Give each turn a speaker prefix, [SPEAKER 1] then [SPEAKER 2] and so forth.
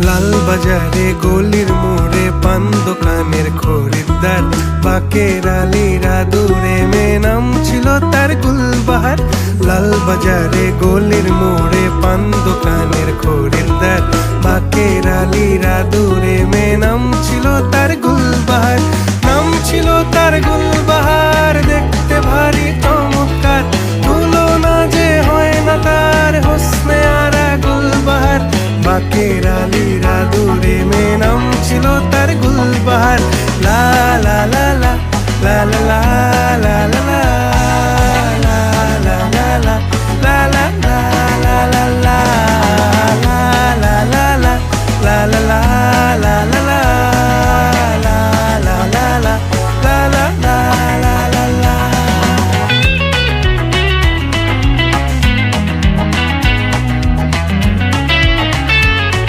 [SPEAKER 1] লাল বাজারে গলির মোড়ে পান দোকানের খরিদ্দার, বাকের আলীরা দূরে মেয়ে নাম ছিল তার গুলবাহার। লাল বাজারে গলির মোড়ে পান দোকানের খরিদ্দার, বাকের আলীরা দূরে মেয়ে নাম ছিল তার গুলবাহার। নাম ছিল তার গুলবাহার, দেখতে ভারী চমৎকার, তুলনা যে হয় না তার হোসনে আরা গুলবাহার। বাকের আলীরা দূরে মেয়ে নাম ছিল তার গুলবাহার। লা লা লা লা লা লা লা